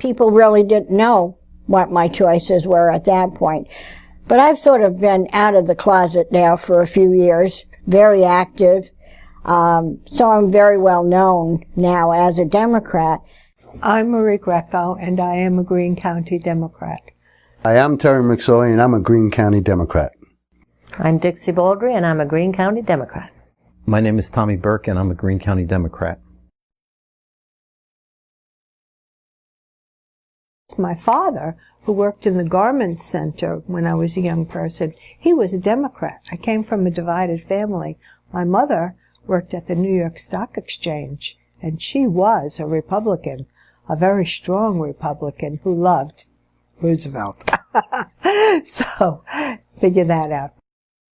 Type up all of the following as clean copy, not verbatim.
people really didn't know what my choices were at that point. But I've sort of been out of the closet now for a few years, very active. So I'm very well known now as a Democrat. I'm Marie Greco, and I am a Greene County Democrat. Hi, I'm Terry McSoy, and I'm a Greene County Democrat. I'm Dixie Baldry, and I'm a Greene County Democrat. My name is Tommy Burke, and I'm a Greene County Democrat. My father, who worked in the garment center when I was a young person, he was a Democrat. I came from a divided family. My mother worked at the New York Stock Exchange, and she was a Republican, a very strong Republican who loved Roosevelt. So, figure that out.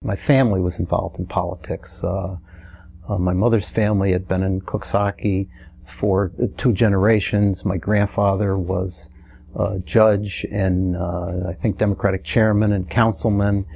My family was involved in politics. My mother's family had been in Coxsackie for 2 generations. My grandfather was judge and I think Democratic chairman and councilman,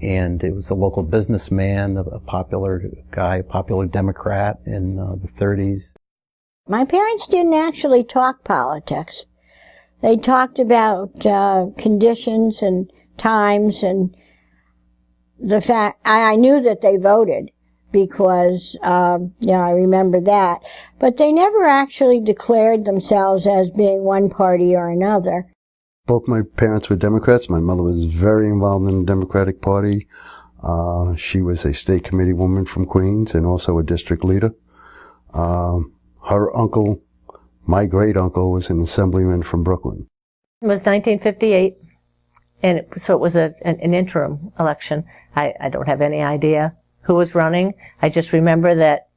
and it was a local businessman, a popular guy, a popular Democrat in the 30s. My parents didn't actually talk politics. They talked about conditions and times, and the fact I knew that they voted because I remember that, but they never actually declared themselves as being one party or another. Both my parents were Democrats. My mother was very involved in the Democratic Party. She was a state committee woman from Queens and also a district leader. Her uncle, my great uncle, was an assemblyman from Brooklyn. It was 1958, and so it was an interim election. I don't have any idea who was running. I just remember that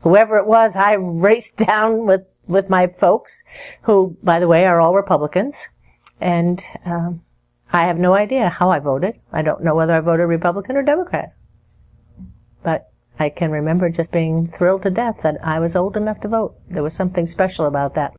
whoever it was, I raced down with my folks, who, by the way, are all Republicans. And I have no idea how I voted. I don't know whether I voted Republican or Democrat. But I can remember just being thrilled to death that I was old enough to vote. There was something special about that.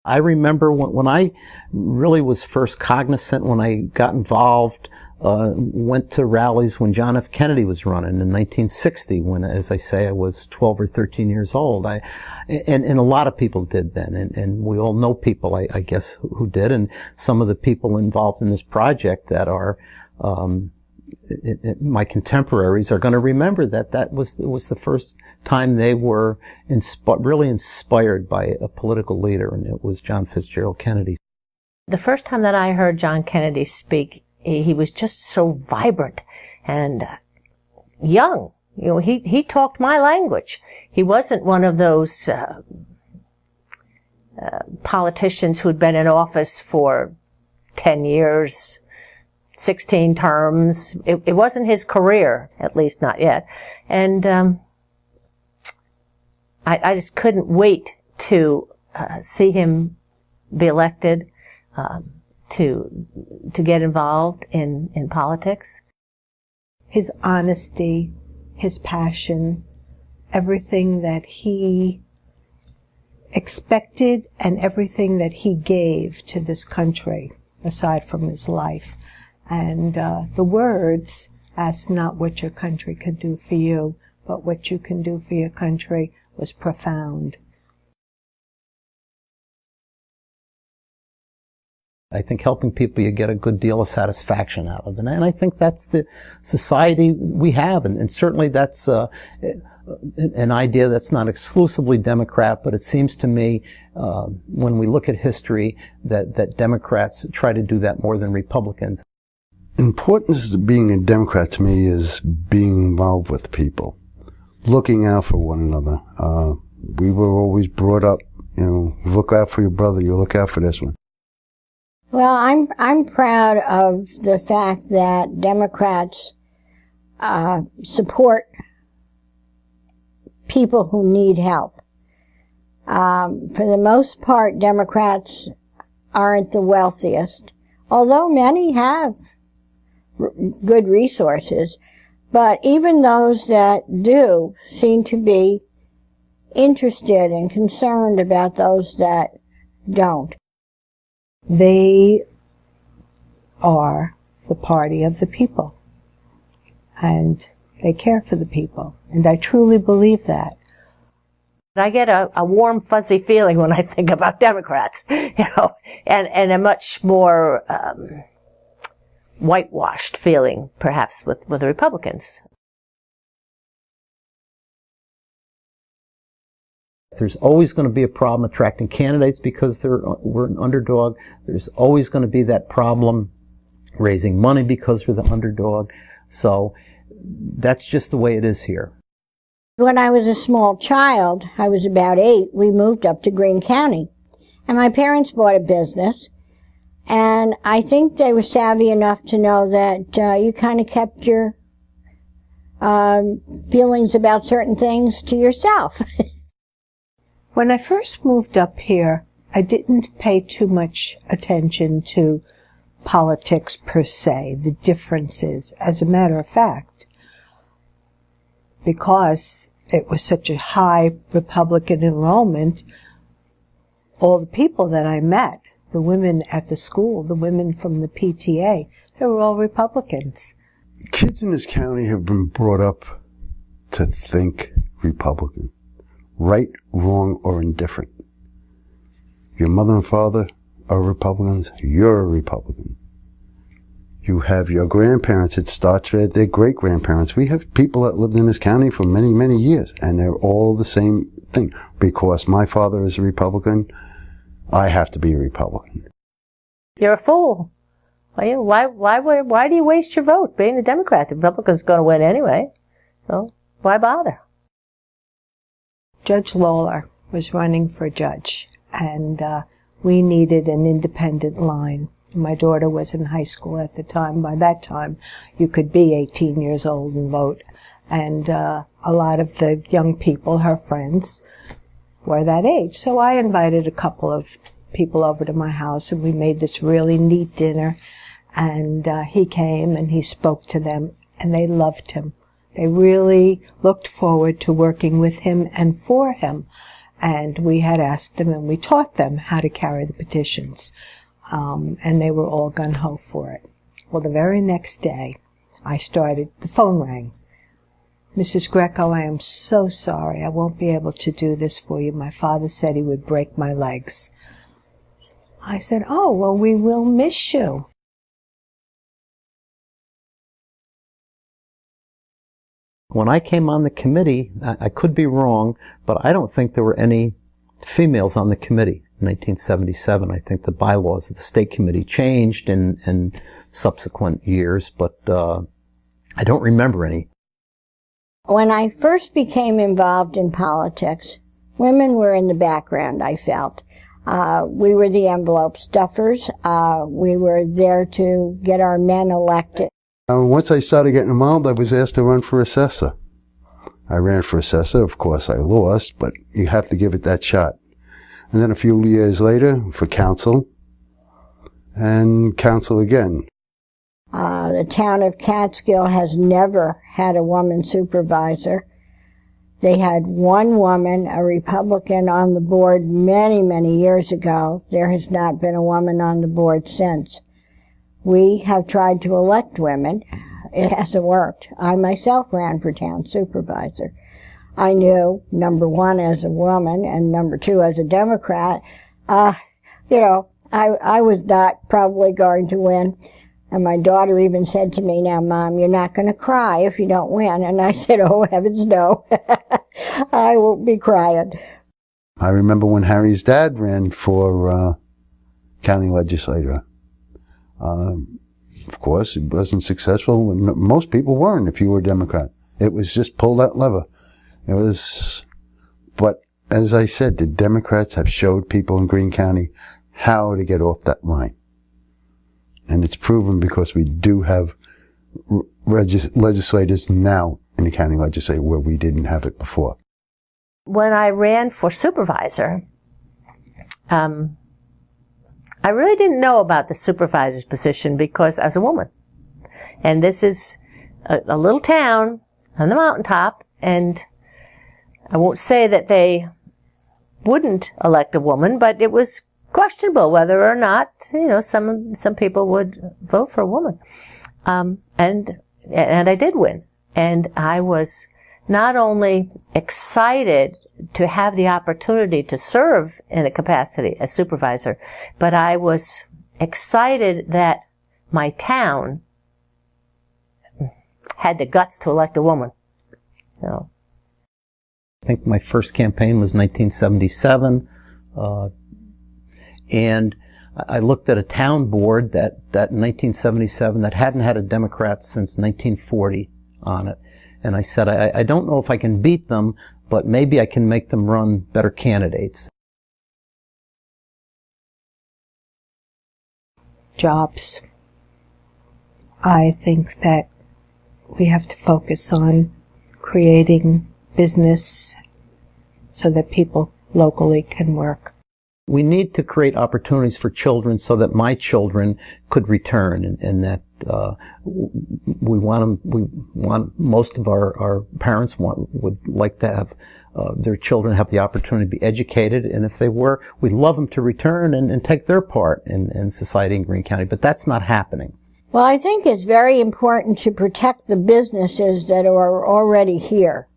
I remember when I really was first cognizant, when I got involved, went to rallies when John F. Kennedy was running in 1960, when, as I say, I was 12 or 13 years old. And a lot of people did then, and we all know people, I guess, who did, and some of the people involved in this project that are my contemporaries are going to remember that was the first time they were really inspired by a political leader, and it was John Fitzgerald Kennedy. The first time that I heard John Kennedy speak, he was just so vibrant and young. You know, he talked my language. He wasn't one of those politicians who'd been in office for 10 years, 16 terms. It wasn't his career, at least not yet. And I just couldn't wait to see him be elected, to get involved in politics. His honesty, his passion, everything that he expected and everything that he gave to this country, aside from his life. And the words, ask not what your country can do for you, but what you can do for your country, was profound. I think helping people, you get a good deal of satisfaction out of it. And I think that's the society we have. And certainly that's an idea that's not exclusively Democrat, but it seems to me, when we look at history, that Democrats try to do that more than Republicans. Importance of being a Democrat to me is being involved with people, looking out for one another. We were always brought up, look out for your brother, you look out for this one. Well, I'm proud of the fact that Democrats support people who need help. For the most part, Democrats aren't the wealthiest, although many have good resources. But even those that do seem to be interested and concerned about those that don't. They are the party of the people, and they care for the people, and I truly believe that. I get a warm, fuzzy feeling when I think about Democrats, and a much more whitewashed feeling, perhaps, with the Republicans. There's always going to be a problem attracting candidates because we're an underdog. There's always going to be that problem raising money because we're the underdog. So that's just the way it is here. When I was a small child, I was about 8, we moved up to Greene County. And my parents bought a business. And I think they were savvy enough to know that you kind of kept your feelings about certain things to yourself. When I first moved up here, I didn't pay too much attention to politics per se, the differences. As a matter of fact, because it was such a high Republican enrollment, all the people that I met, the women at the school, the women from the PTA, they were all Republicans. Kids in this county have been brought up to think Republican. Right, wrong, or indifferent. Your mother and father are Republicans, you're a Republican. You have your grandparents, it starts with their great-grandparents. We have people that lived in this county for many, many years, and they're all the same thing. Because my father is a Republican, I have to be a Republican. You're a fool. Why do you waste your vote being a Democrat? The Republican's going to win anyway, so why bother? Judge Lawler was running for judge, and we needed an independent line. My daughter was in high school at the time. By that time, you could be 18 years old and vote. And a lot of the young people, her friends, were that age. So I invited a couple of people over to my house, and we made this really neat dinner. And he came, and he spoke to them, and they loved him. They really looked forward to working with him and for him. And we had asked them, and we taught them how to carry the petitions. And they were all gung-ho for it. Well, the very next day, the phone rang. Mrs. Greco, I am so sorry. I won't be able to do this for you. My father said he would break my legs. I said, oh, well, we will miss you. When I came on the committee, I could be wrong, but I don't think there were any females on the committee. In 1977, I think the bylaws of the state committee changed in subsequent years, but I don't remember any. When I first became involved in politics, women were in the background, I felt. We were the envelope stuffers. We were there to get our men elected. Once I started getting involved, I was asked to run for assessor. I ran for assessor. Of course, I lost, but you have to give it that shot. And then a few years later, for council, and council again. The town of Catskill has never had a woman supervisor. They had one woman, a Republican, on the board many, many years ago. There has not been a woman on the board since. We have tried to elect women. It hasn't worked. I myself ran for town supervisor. I knew, number one, as a woman, and number two, as a Democrat, I was not probably going to win. And my daughter even said to me, now, Mom, you're not going to cry if you don't win. And I said, oh, heavens no. I won't be crying. I remember when Harry's dad ran for county legislator. Of course, it wasn't successful. Most people weren't if you were a Democrat. It was just pull that lever. But as I said, the Democrats have showed people in Greene County how to get off that line. And it's proven because we do have legislators now in the county legislature where we didn't have it before. When I ran for supervisor, I really didn't know about the supervisor's position because I was a woman. And this is a little town on the mountaintop, and I won't say that they wouldn't elect a woman, but it was questionable whether or not, some people would vote for a woman. And I did win. And I was not only excited to have the opportunity to serve in a capacity as supervisor, but I was excited that my town had the guts to elect a woman. So. I think my first campaign was 1977, and I looked at a town board that in 1977 that hadn't had a Democrat since 1940 on it. And I said, I don't know if I can beat them, but maybe I can make them run better candidates. Jobs. I think that we have to focus on creating business so that people locally can work. We need to create opportunities for children so that my children could return, and that most of our parents would like to have their children have the opportunity to be educated, and if they were, we'd love them to return and take their part in society in Greene County, but that's not happening. Well, I think it's very important to protect the businesses that are already here.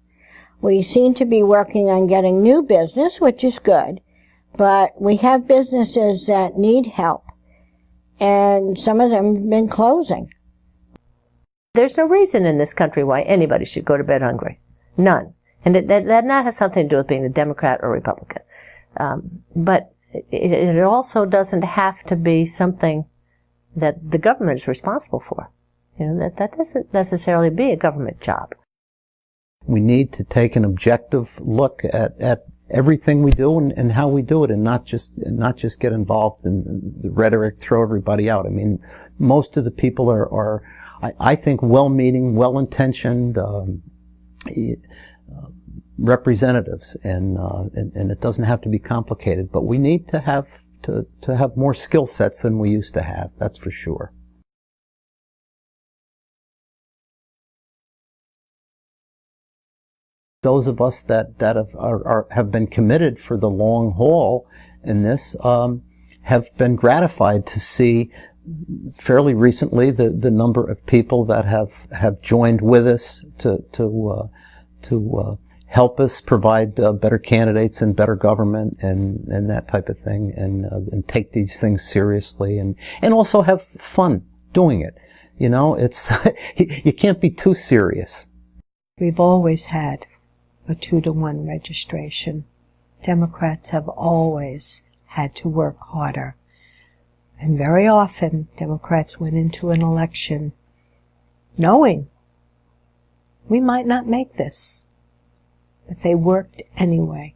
We seem to be working on getting new business, which is good, but we have businesses that need help, and some of them have been closing. There's no reason in this country why anybody should go to bed hungry. None. And that not has something to do with being a Democrat or Republican. But it also doesn't have to be something that the government is responsible for. You know, that doesn't necessarily be a government job. We need to take an objective look at everything we do and how we do it, and not just get involved in the rhetoric, throw everybody out. I mean, most of the people are I think, well-meaning, well-intentioned representatives, and it doesn't have to be complicated. But we need to have more skill sets than we used to have. That's for sure. Those of us that have been committed for the long haul in this have been gratified to see fairly recently the number of people that have joined with us to help us provide better candidates and better government and that type of thing, and take these things seriously and also have fun doing it. You know, it's you can't be too serious. We've always had a 2-to-1 registration. Democrats have always had to work harder. And very often, Democrats went into an election knowing we might not make this. But they worked anyway.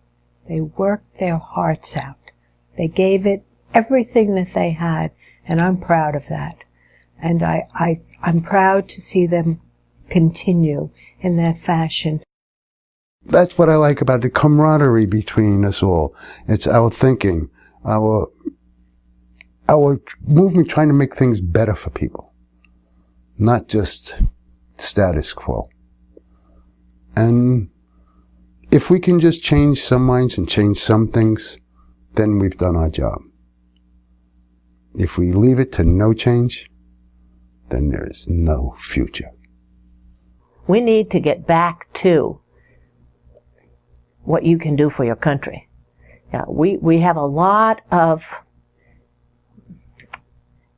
They worked their hearts out. They gave it everything that they had, and I'm proud of that. And I'm proud to see them continue in that fashion. That's what I like about the camaraderie between us all. It's our thinking, our movement trying to make things better for people, not just status quo. And if we can just change some minds and change some things, then we've done our job. If we leave it to no change, then there is no future. We need to get back to what you can do for your country. Yeah, we have a lot of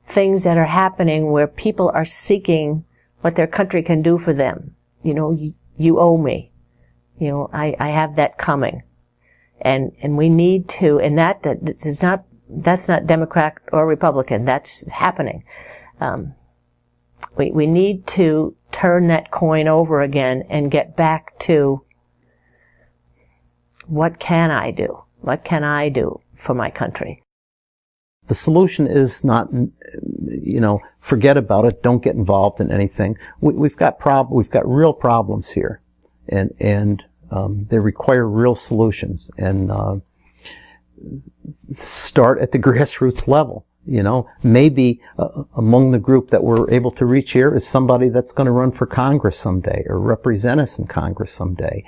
things that are happening where people are seeking what their country can do for them. You know, you owe me. You know, I have that coming. And we need to, and that's not Democrat or Republican, that's happening. We need to turn that coin over again and get back to what can I do? What can I do for my country? The solution is not, you know, forget about it, don't get involved in anything. We've got real problems here, and they require real solutions, and start at the grassroots level. You know, maybe among the group that we're able to reach here is somebody that's going to run for Congress someday or represent us in Congress someday.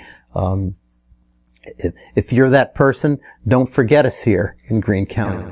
If you're that person, don't forget us here in Greene County.